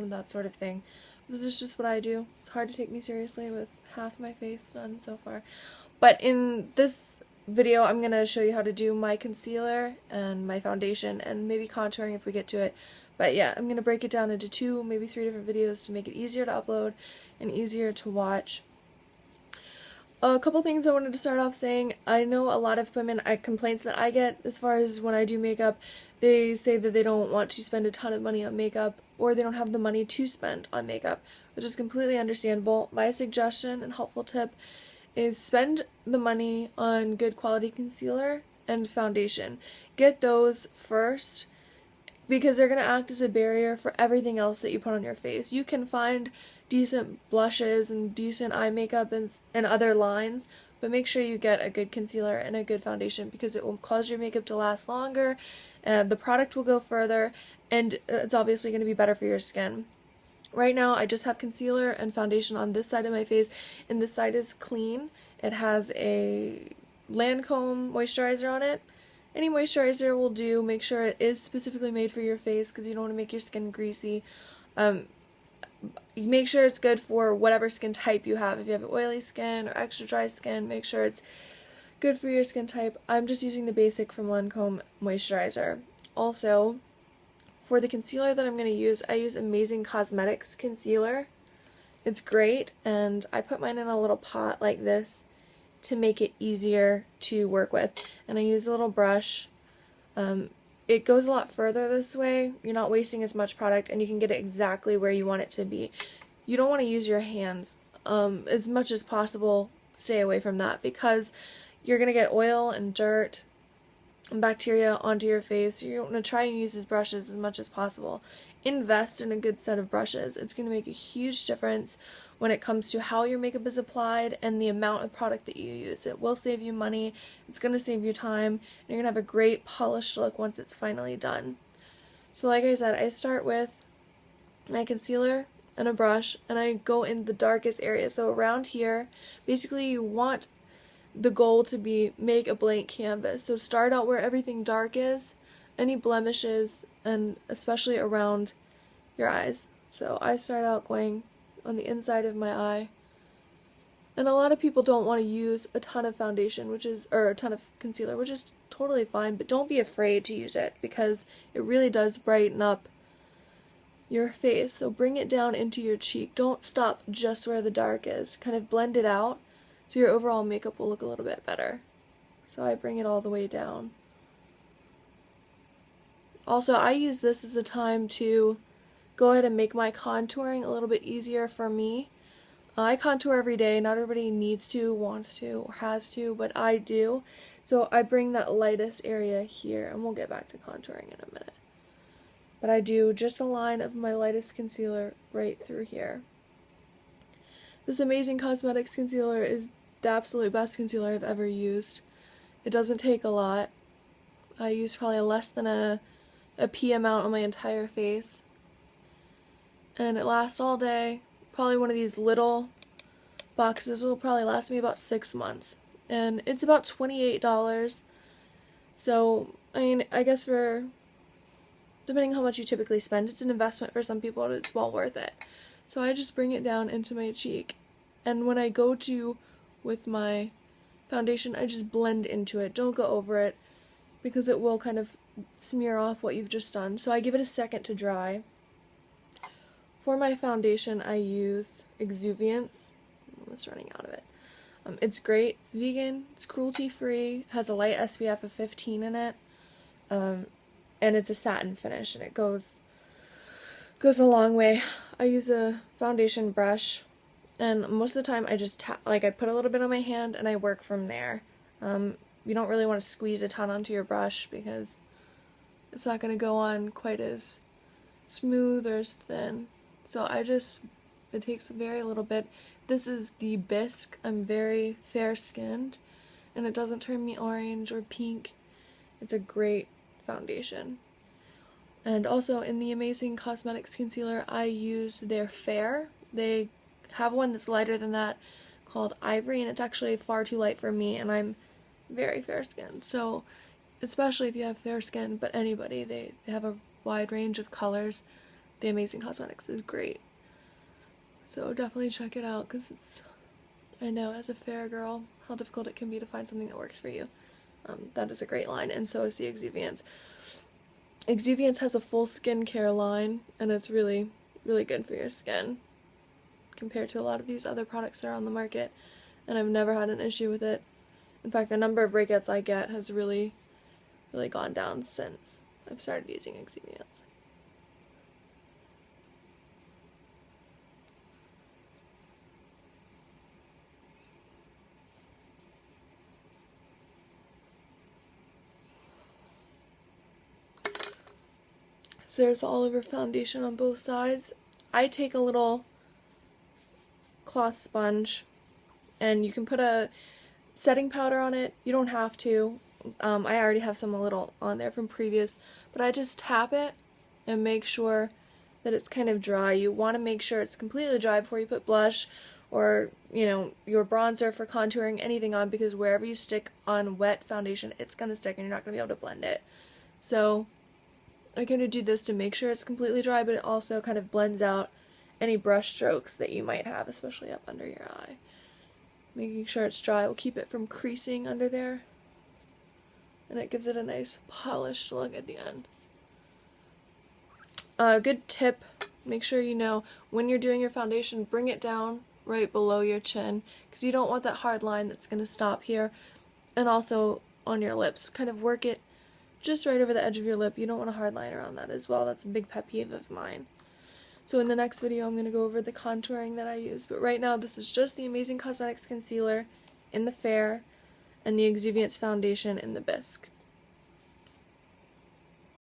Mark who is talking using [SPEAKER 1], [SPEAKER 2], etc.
[SPEAKER 1] and that sort of thing. This is just what I do. It's hard to take me seriously with half my face done so far. But in this video, I'm going to show you how to do my concealer and my foundation and maybe contouring if we get to it. But yeah, I'm going to break it down into 2, maybe 3 different videos to make it easier to upload and easier to watch. A couple things I wanted to start off saying. I know a lot of women, complaints that I get as far as when I do makeup, they say that they don't want to spend a ton of money on makeup or they don't have the money to spend on makeup, which is completely understandable. My suggestion and helpful tip is spend the money on good quality concealer and foundation. Get those first because they're going to act as a barrier for everything else that you put on your face. You can find decent blushes and decent eye makeup and other lines, but make sure you get a good concealer and a good foundation because it will cause your makeup to last longer and the product will go further, and it's obviously going to be better for your skin. Right now I just have concealer and foundation on this side of my face, and this side is clean. It has a Lancome moisturizer on it. Any moisturizer will do. Make sure it is specifically made for your face because you don't want to make your skin greasy. Make sure it's good for whatever skin type you have. If you have oily skin or extra dry skin, make sure it's good for your skin type. I'm just using the basic from Lancome moisturizer. Also, for the concealer that I'm going to use, I use Amazing Cosmetics concealer. It's great, and I put mine in a little pot like this to make it easier to work with. And I use a little brush. It goes a lot further this way. You're not wasting as much product, and you can get it exactly where you want it to be. You don't want to use your hands as much as possible. Stay away from that because you're going to get oil and dirt and bacteria onto your face. You want to try and use these brushes as much as possible. Invest in a good set of brushes. It's going to make a huge difference when it comes to how your makeup is applied and the amount of product that you use. It will save you money, it's going to save you time, and you're going to have a great polished look once it's finally done. So like I said, I start with my concealer and a brush, and I go in the darkest area. So around here, basically you want the goal to be make a blank canvas. So start out where everything dark is, any blemishes, and especially around your eyes. So I start out going on the inside of my eye. And a lot of people don't want to use a ton of foundation, or a ton of concealer, which is totally fine, but don't be afraid to use it because it really does brighten up your face. So bring it down into your cheek. Don't stop just where the dark is. Kind of blend it out so your overall makeup will look a little bit better. So I bring it all the way down. Also, I use this as a time to go ahead and make my contouring a little bit easier for me. I contour every day. Not everybody needs to, wants to, or has to, but I do. So I bring that lightest area here, and we'll get back to contouring in a minute. But I do just a line of my lightest concealer right through here. This Amazing Cosmetics concealer is the absolute best concealer I've ever used. It doesn't take a lot. I use probably less than a pea amount on my entire face. And it lasts all day. Probably one of these little boxes will probably last me about 6 months. And it's about $28. So, I mean, I guess depending how much you typically spend, it's an investment for some people, but it's well worth it. So I just bring it down into my cheek. And when I go to with my foundation, I just blend into it. Don't go over it because it will kind of smear off what you've just done. So I give it a second to dry. For my foundation, I use Exuviance. I'm almost running out of it. It's great. It's vegan. It's cruelty-free. Has a light SPF of 15 in it. And it's a satin finish, and it goes a long way. I use a foundation brush, and most of the time I just I put a little bit on my hand, and I work from there. You don't really want to squeeze a ton onto your brush because it's not going to go on quite as smooth or as thin. So it takes very little bit. This is the Bisque. I'm very fair-skinned, and it doesn't turn me orange or pink. It's a great foundation. And also in the Amazing Cosmetics concealer, I use their Fair. They have one that's lighter than that called Ivory, and it's actually far too light for me, and I'm very fair-skinned. So especially if you have fair skin, but anybody, they have a wide range of colors the Amazing Cosmetics is great. So definitely check it out, because it's, I know as a fair girl how difficult it can be to find something that works for you. That is a great line, and so is the Exuviance. Exuviance has a full skincare line, and it's really, really good for your skin compared to a lot of these other products that are on the market, and I've never had an issue with it. In fact, the number of breakouts I get has really, really gone down since I've started using Exuviance. So there's all over foundation on both sides. I take a little cloth sponge, and you can put a setting powder on it. You don't have to. I already have some a little on there from previous, but I just tap it and make sure that it's kind of dry. You want to make sure it's completely dry before you put blush or, you know, your bronzer for contouring, anything on, because wherever you stick on wet foundation, it's going to stick and you're not going to be able to blend it. So I kind of do this to make sure it's completely dry, but it also kind of blends out any brush strokes that you might have, especially up under your eye. Making sure it's dry will keep it from creasing under there, and it gives it a nice polished look at the end. A good tip, make sure you know when you're doing your foundation, bring it down right below your chin, because you don't want that hard line that's going to stop here, and also on your lips. Kind of work it just right over the edge of your lip. You don't want a hard line around that as well. That's a big pet peeve of mine. So in the next video I'm going to go over the contouring that I use, but right now this is just the Amazing Cosmetics Concealer in the Fair and the Exuviance Foundation in the Bisque.